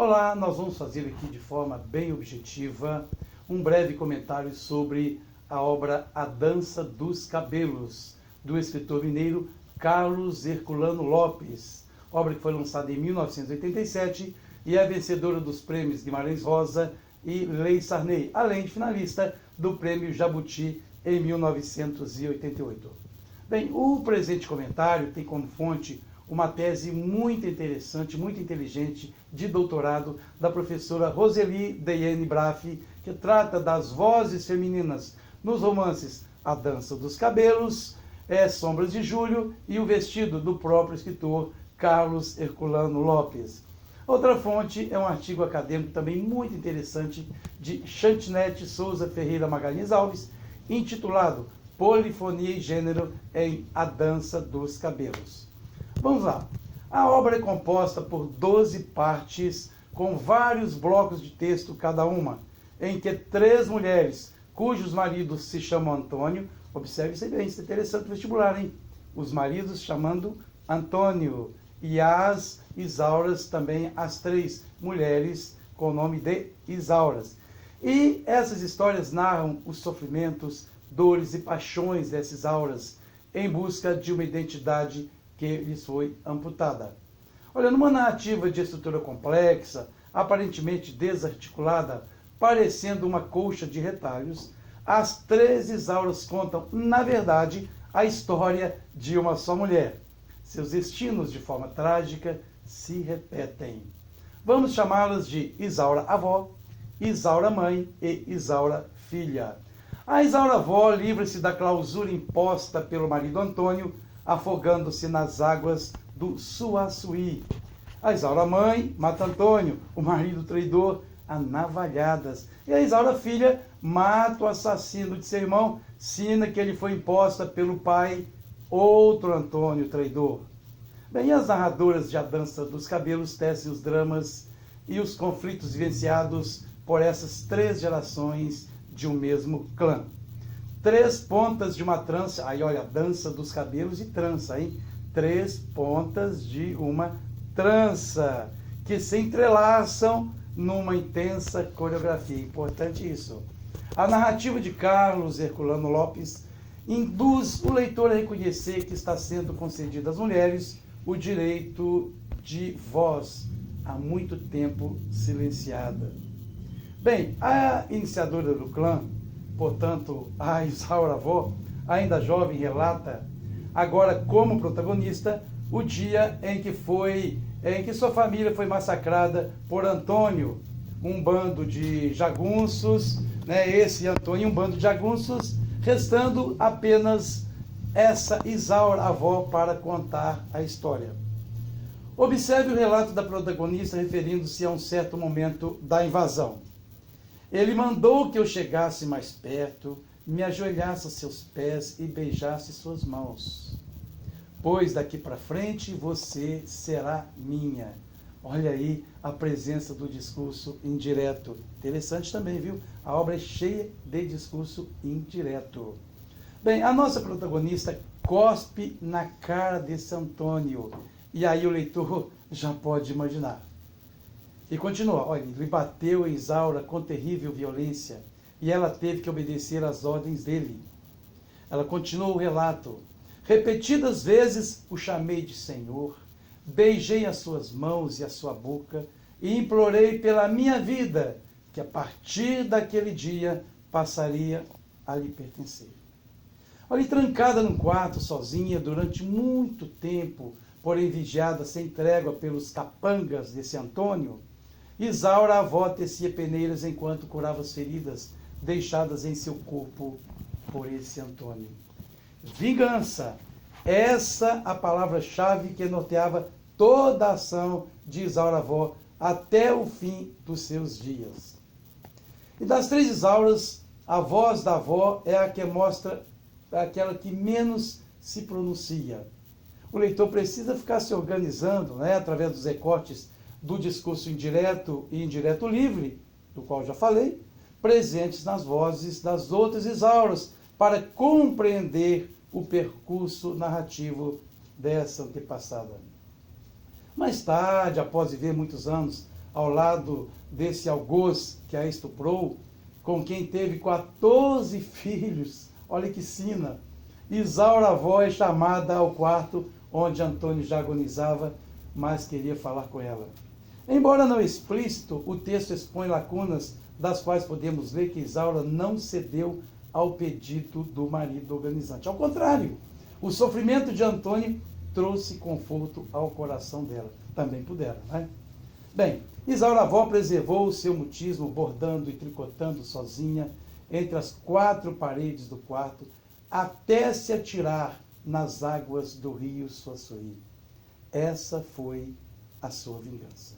Olá, nós vamos fazer aqui de forma bem objetiva um breve comentário sobre a obra A Dança dos Cabelos, do escritor mineiro Carlos Herculano Lopes, obra que foi lançada em 1987 e é vencedora dos prêmios Guimarães Rosa e Lei Sarney, além de finalista do prêmio Jabuti em 1988. Bem, o presente comentário tem como fonte uma tese muito interessante, muito inteligente, de doutorado, da professora Roseli Deiane Braff, que trata das vozes femininas nos romances A Dança dos Cabelos, Sombras de Julho e O Vestido, do próprio escritor Carlos Herculano Lopes. Outra fonte é um artigo acadêmico também muito interessante de Chantinete Souza Ferreira Magalhães Alves, intitulado Polifonia e Gênero em A Dança dos Cabelos. Vamos lá. A obra é composta por 12 partes, com vários blocos de texto cada uma, em que 3 mulheres, cujos maridos se chamam Antônio, observe isso bem, isso é interessante no vestibular, hein? Os maridos chamando Antônio, e as Isauras também, as 3 mulheres com o nome de Isauras. E essas histórias narram os sofrimentos, dores e paixões dessas Isauras, em busca de uma identidade que lhes foi amputada. Olha, numa narrativa de estrutura complexa, aparentemente desarticulada, parecendo uma colcha de retalhos, as 3 Isauras contam, na verdade, a história de uma só mulher. Seus destinos, de forma trágica, se repetem. Vamos chamá-las de Isaura avó, Isaura mãe e Isaura filha. A Isaura avó livra-se da clausura imposta pelo marido Antônio, afogando-se nas águas do Suaçuí. A Isaura mãe mata Antônio, o marido traidor, a navalhadas. E a Isaura filha mata o assassino de seu irmão, sina que lhe foi imposta pelo pai, outro Antônio traidor. Bem, as narradoras de A Dança dos Cabelos tecem os dramas e os conflitos vivenciados por essas 3 gerações de um mesmo clã. 3 pontas de uma trança, aí olha, dança dos cabelos e trança, hein? 3 pontas de uma trança, que se entrelaçam numa intensa coreografia. Importante isso. A narrativa de Carlos Herculano Lopes induz o leitor a reconhecer que está sendo concedido às mulheres o direito de voz, há muito tempo silenciada. Bem, a iniciadora do clã, portanto, a Isaura avó, ainda jovem, relata, agora como protagonista, o dia em que sua família foi massacrada por Antônio, um bando de jagunços, esse Antônio, um bando de jagunços, restando apenas essa Isaura avó para contar a história. Observe o relato da protagonista referindo-se a um certo momento da invasão. Ele mandou que eu chegasse mais perto, me ajoelhasse a seus pés e beijasse suas mãos. Pois daqui para frente você será minha. Olha aí a presença do discurso indireto. Interessante também, viu? A obra é cheia de discurso indireto. Bem, a nossa protagonista cospe na cara desse Antônio. E aí o leitor já pode imaginar. E continua, olha, lhe bateu em Isaura com terrível violência, e ela teve que obedecer às ordens dele. Ela continua o relato. Repetidas vezes o chamei de Senhor, beijei as suas mãos e a sua boca, e implorei pela minha vida, que a partir daquele dia passaria a lhe pertencer. Olha, e trancada num quarto, sozinha, durante muito tempo, porém vigiada sem trégua pelos capangas desse Antônio, Isaura, a avó, tecia peneiras enquanto curava as feridas deixadas em seu corpo por esse Antônio. Vingança. Essa a palavra-chave que norteava toda a ação de Isaura, avó, até o fim dos seus dias. E das 3 Isauras, a voz da avó é a que mostra aquela que menos se pronuncia. O leitor precisa ficar se organizando, através dos recortes do discurso indireto e indireto livre, do qual já falei, presentes nas vozes das outras Isauras, para compreender o percurso narrativo dessa antepassada. Mais tarde, após viver muitos anos ao lado desse algoz que a estuprou, com quem teve 14 filhos. Olha que sina. Isaura, a avó, é chamada ao quarto onde Antônio já agonizava, mas queria falar com ela. Embora não explícito, o texto expõe lacunas das quais podemos ver que Isaura não cedeu ao pedido do marido organizante. Ao contrário, o sofrimento de Antônio trouxe conforto ao coração dela. Também puderam, né? Bem, Isaura, a avó, preservou o seu mutismo, bordando e tricotando sozinha entre as 4 paredes do quarto, até se atirar nas águas do rio Suaçuí. Essa foi a sua vingança.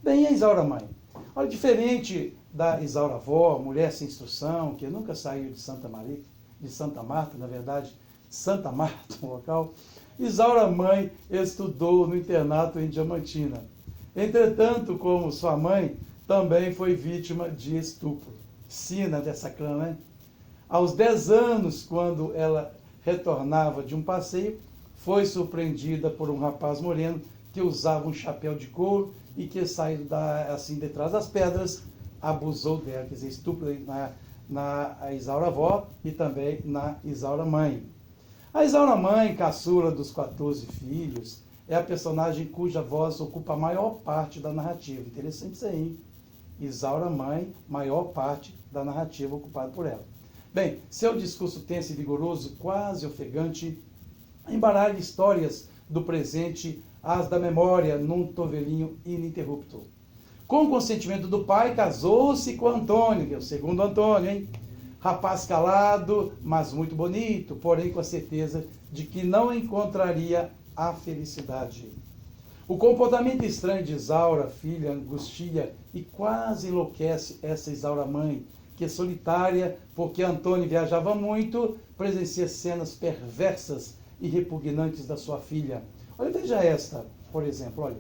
Bem, e a Isaura mãe? Olha, diferente da Isaura avó, mulher sem instrução, que nunca saiu de Santa Marta, na verdade, Santa Marta, o local, Isaura mãe estudou no internato em Diamantina. Entretanto, como sua mãe, também foi vítima de estupro. Sina dessa clã, né? Aos 10 anos, quando ela retornava de um passeio, foi surpreendida por um rapaz moreno que usava um chapéu de couro e que, saindo assim detrás das pedras, abusou dela, quer dizer, estupro na Isaura avó e também na Isaura mãe. A Isaura mãe, caçula dos 14 filhos, é a personagem cuja voz ocupa a maior parte da narrativa. Interessante isso aí, hein? Isaura mãe, maior parte da narrativa ocupada por ela. Bem, seu discurso tenso e vigoroso, quase ofegante, embaralha histórias do presente às da memória num tovelinho ininterrupto. Com o consentimento do pai, casou-se com Antônio, que é o segundo Antônio, hein? Rapaz calado, mas muito bonito, porém com a certeza de que não encontraria a felicidade. O comportamento estranho de Isaura, filha, angustia e quase enlouquece essa Isaura mãe, que é solitária porque Antônio viajava muito, presencia cenas perversas e repugnantes da sua filha. Olha, veja esta, por exemplo, olha.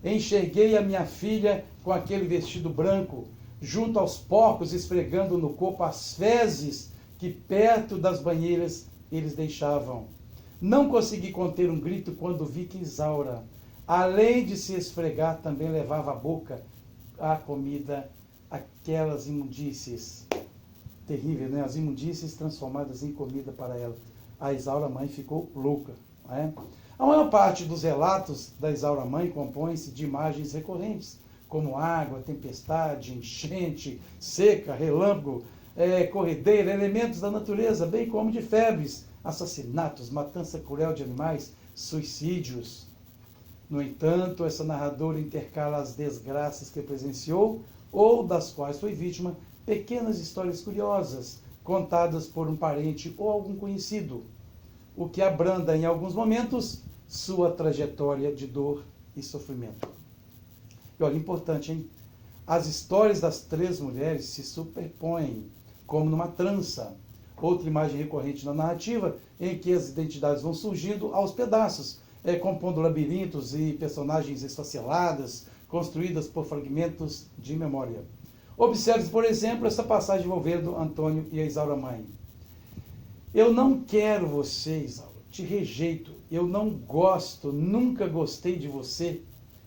Enxerguei a minha filha com aquele vestido branco, junto aos porcos, esfregando no corpo as fezes que perto das banheiras eles deixavam. Não consegui conter um grito quando vi que Isaura, além de se esfregar, também levava à boca a comida, aquelas imundícies. Terrível, né? As imundícies transformadas em comida para ela. A Isaura mãe ficou louca, não é? A maior parte dos relatos da Isaura mãe compõe-se de imagens recorrentes, como água, tempestade, enchente, seca, relâmpago, corredeira, elementos da natureza, bem como de febres, assassinatos, matança cruel de animais, suicídios. No entanto, essa narradora intercala as desgraças que presenciou ou das quais foi vítima, pequenas histórias curiosas, contadas por um parente ou algum conhecido, o que abranda em alguns momentos sua trajetória de dor e sofrimento. E olha, importante, hein? As histórias das 3 mulheres se superpõem, como numa trança. Outra imagem recorrente na narrativa, em que as identidades vão surgindo aos pedaços, compondo labirintos e personagens esfaceladas, construídas por fragmentos de memória. Observe, por exemplo, essa passagem envolvendo Antônio e a Isaura mãe. Eu não quero você, Isaura, te rejeito, eu não gosto, nunca gostei de você,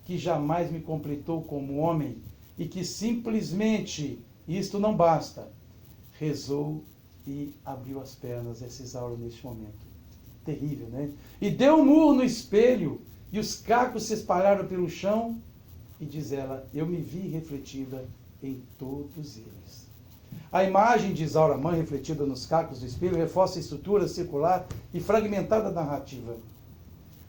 que jamais me completou como homem e que simplesmente isto não basta. Rezou e abriu as pernas, essa Isaura neste momento. Terrível, né? E deu um murro no espelho e os cacos se espalharam pelo chão e diz ela, eu me vi refletida em todos eles. A imagem de Isaura mãe refletida nos cacos do espelho reforça a estrutura circular e fragmentada da narrativa.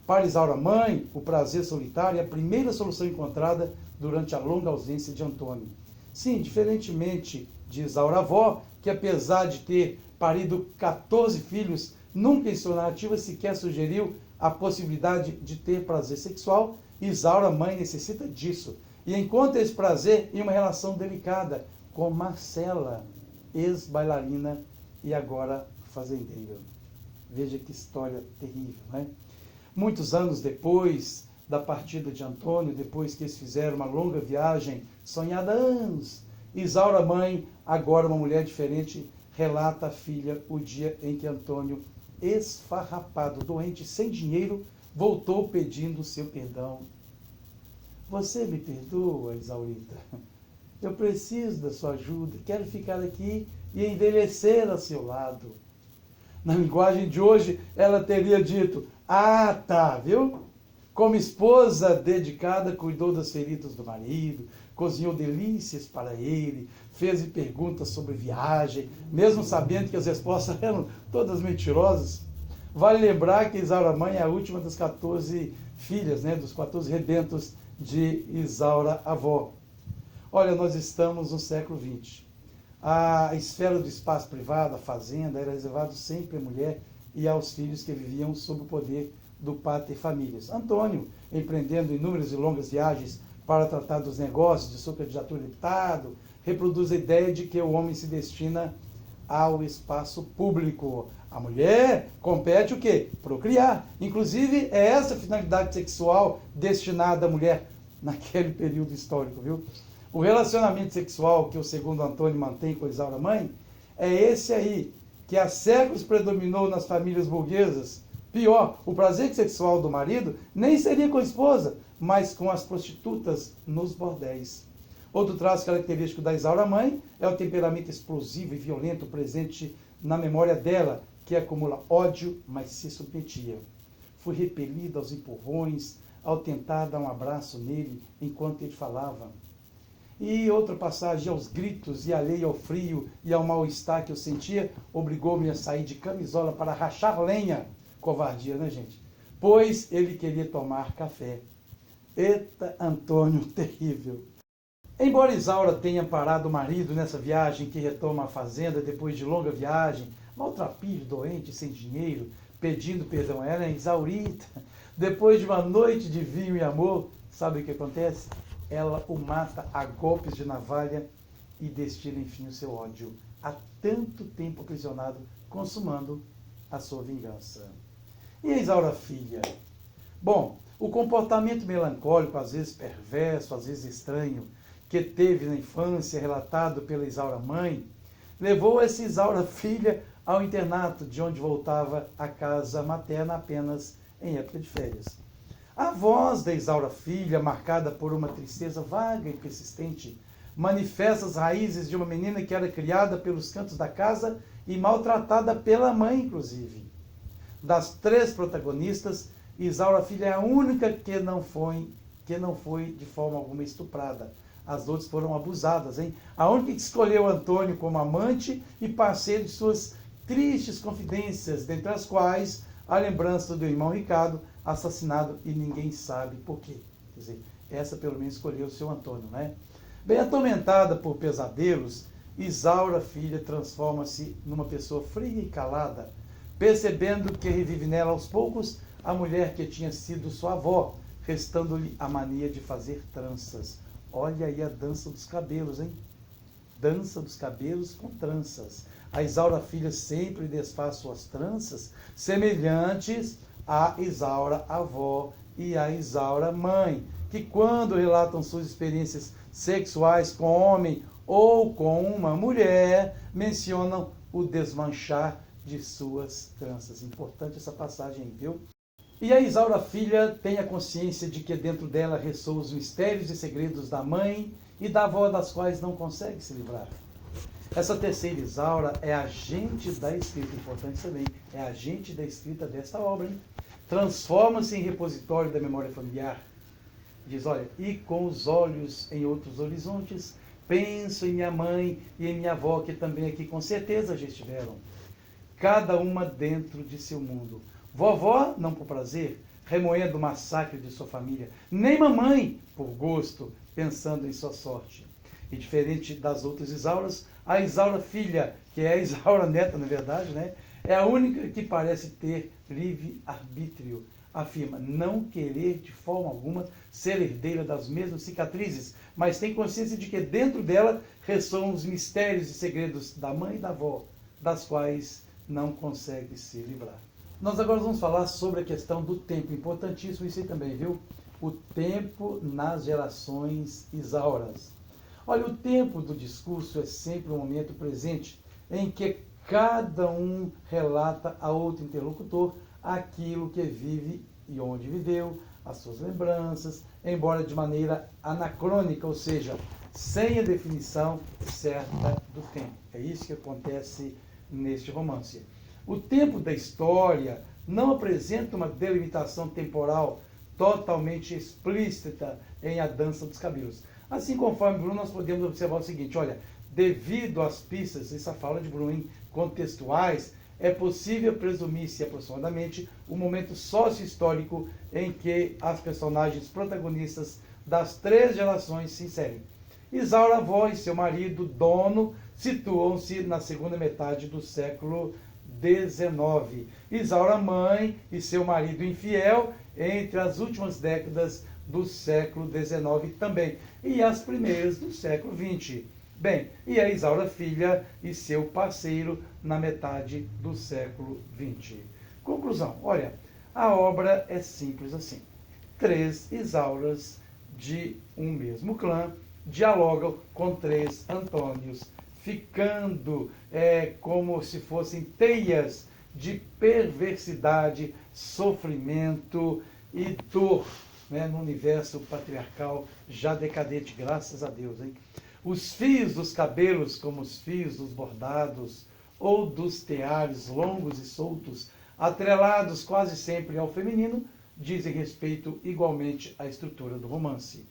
Para Isaura mãe, o prazer solitário é a primeira solução encontrada durante a longa ausência de Antônio. Sim, diferentemente de Isaura avó, que apesar de ter parido 14 filhos, nunca em sua narrativa sequer sugeriu a possibilidade de ter prazer sexual, Isaura mãe necessita disso e encontra esse prazer em uma relação delicada com Marcela, ex-bailarina e agora fazendeira. Veja que história terrível, né? Muitos anos depois da partida de Antônio, depois que eles fizeram uma longa viagem, sonhada há anos, Isaura mãe, agora uma mulher diferente, relata à filha o dia em que Antônio, esfarrapado, doente, sem dinheiro, voltou pedindo seu perdão. você me perdoa, Isaurita? Eu preciso da sua ajuda, quero ficar aqui e envelhecer a seu lado. Na linguagem de hoje, ela teria dito, ah, tá, viu? Como esposa dedicada, cuidou das feridas do marido, cozinhou delícias para ele, fez perguntas sobre viagem, mesmo sabendo que as respostas eram todas mentirosas. Vale lembrar que Isaura mãe é a última das 14 filhas, né, dos 14 rebentos de Isaura avó. Olha, nós estamos no século XX. A esfera do espaço privado, a fazenda, era reservado sempre à mulher e aos filhos que viviam sob o poder do pater famílias. Antônio, empreendendo inúmeras e longas viagens para tratar dos negócios de sua candidatura a deputado, reproduz a ideia de que o homem se destina ao espaço público. A mulher compete o quê? Procriar. Inclusive, é essa a finalidade sexual destinada à mulher naquele período histórico, viu? O relacionamento sexual que o segundo Antônio mantém com Isaura mãe é esse aí, que há séculos predominou nas famílias burguesas. Pior, o prazer sexual do marido nem seria com a esposa, mas com as prostitutas nos bordéis. Outro traço característico da Isaura mãe é o temperamento explosivo e violento presente na memória dela, que acumula ódio, mas se submetia. Fui repelida aos empurrões, ao tentar dar um abraço nele enquanto ele falava. E outra passagem, aos gritos e alheio ao frio e ao mal-estar que eu sentia, obrigou-me a sair de camisola para rachar lenha. Covardia, né, gente? Pois ele queria tomar café. Eita, Antônio, terrível. Embora Isaura tenha parado o marido nessa viagem que retoma a fazenda depois de longa viagem, maltrapilho, doente, sem dinheiro, pedindo perdão a ela, Isaurita, depois de uma noite de vinho e amor, sabe o que acontece? Ela o mata a golpes de navalha e destila, enfim, o seu ódio, há tanto tempo aprisionado, consumando a sua vingança. E a Isaura filha? Bom, o comportamento melancólico, às vezes perverso, às vezes estranho, que teve na infância, relatado pela Isaura mãe, levou essa Isaura filha ao internato, de onde voltava à casa materna apenas em época de férias. A voz da Isaura filha, marcada por uma tristeza vaga e persistente, manifesta as raízes de uma menina que era criada pelos cantos da casa e maltratada pela mãe, inclusive. Das 3 protagonistas, Isaura filha é a única que não foi de forma alguma estuprada. As outras foram abusadas, hein? A única que escolheu Antônio como amante e parceiro de suas tristes confidências, dentre as quais a lembrança do irmão Ricardo, assassinado e ninguém sabe por quê. Quer dizer, essa pelo menos escolheu o seu Antônio, né? Bem atormentada por pesadelos, Isaura filha transforma-se numa pessoa fria e calada, percebendo que revive nela aos poucos a mulher que tinha sido sua avó, restando-lhe a mania de fazer tranças. Olha aí a dança dos cabelos, hein? Dança dos cabelos com tranças. A Isaura filha sempre desfaz suas tranças semelhantes a Isaura avó e a Isaura mãe, que quando relatam suas experiências sexuais com homem ou com uma mulher, mencionam o desmanchar de suas tranças. Importante essa passagem, viu? E a Isaura filha tem a consciência de que dentro dela ressoam os mistérios e segredos da mãe e da avó, das quais não consegue se livrar. Essa terceira Isaura é agente da escrita, importante também, é agente da escrita desta obra, hein? Transforma-se em repositório da memória familiar. Diz, olha, e com os olhos em outros horizontes, penso em minha mãe e em minha avó, que também aqui com certeza já estiveram. Cada uma dentro de seu mundo. Vovó, não por prazer, remoendo o massacre de sua família, nem mamãe, por gosto, pensando em sua sorte. E diferente das outras Isauras, a Isaura filha, que é a Isaura neta, na verdade, né, é a única que parece ter livre-arbítrio. Afirma não querer de forma alguma ser herdeira das mesmas cicatrizes, mas tem consciência de que dentro dela ressoam os mistérios e segredos da mãe e da avó, das quais não consegue se livrar. Nós agora vamos falar sobre a questão do tempo, importantíssimo isso aí também, viu? O tempo nas gerações isauras. Olha, o tempo do discurso é sempre um momento presente em que cada um relata a outro interlocutor aquilo que vive e onde viveu, as suas lembranças, embora de maneira anacrônica, ou seja, sem a definição certa do tempo. É isso que acontece neste romance. O tempo da história não apresenta uma delimitação temporal totalmente explícita em A Dança dos Cabelos. Assim, conforme Bruno, nós podemos observar o seguinte, olha, devido às pistas, essa fala de Bruno, contextuais, é possível presumir-se aproximadamente o momento sócio-histórico em que as personagens protagonistas das 3 gerações se inserem. Isaura avó e seu marido Dono situam-se na segunda metade do século XIX. Isaura mãe e seu marido infiel entre as últimas décadas do século XIX também, e as primeiras do século XX. Bem, e a Isaura filha e seu parceiro na metade do século XX. Conclusão, olha, a obra é simples assim. 3 Isauras de um mesmo clã dialogam com 3 Antônios, ficando como se fossem teias de perversidade, sofrimento e dor, né, no universo patriarcal já decadente, graças a Deus, hein? Os fios dos cabelos, como os fios dos bordados ou dos teares longos e soltos, atrelados quase sempre ao feminino, dizem respeito igualmente à estrutura do romance.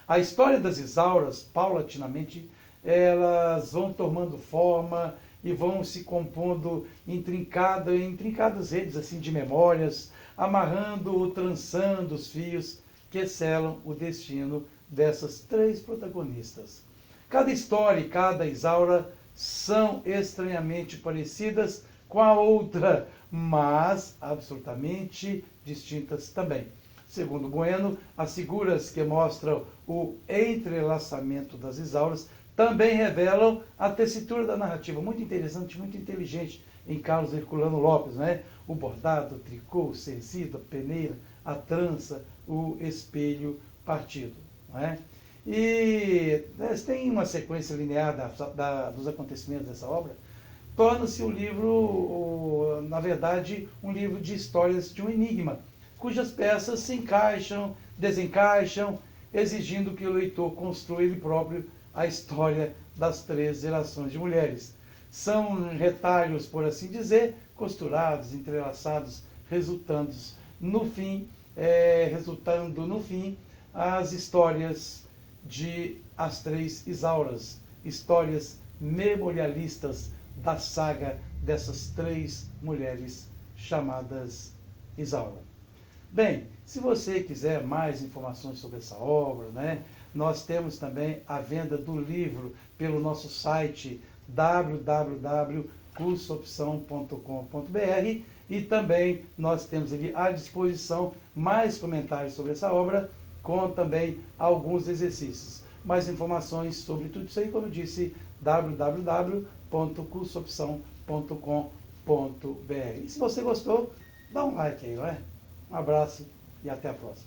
A história das Isauras, paulatinamente, elas vão tomando forma e vão se compondo em trincadas redes assim, de memórias, amarrando ou trançando os fios que selam o destino dessas 3 protagonistas. Cada história e cada Isaura são estranhamente parecidas com a outra, mas absolutamente distintas também. Segundo Bueno, as figuras que mostram o entrelaçamento das Isauras também revelam a tessitura da narrativa, muito interessante, muito inteligente, em Carlos Herculano Lopes, né? O bordado, o tricô, o cezido, a peneira, a trança, o espelho partido. Não é? E tem uma sequência linear dos acontecimentos dessa obra, torna-se o livro, na verdade, um livro de histórias de um enigma, cujas peças se encaixam, desencaixam, exigindo que o leitor construa ele próprio a história das 3 gerações de mulheres. São retalhos, por assim dizer, costurados, entrelaçados, resultando no fim as histórias de As 3 Isauras, histórias memorialistas da saga dessas 3 mulheres chamadas Isaura. Bem, se você quiser mais informações sobre essa obra, né, nós temos também a venda do livro pelo nosso site www.cursoopção.com.br e também nós temos ali à disposição mais comentários sobre essa obra, com também alguns exercícios. Mais informações sobre tudo isso aí, como eu disse, www.cursoopção.com.br. E se você gostou, dá um like aí, não é? Um abraço e até a próxima.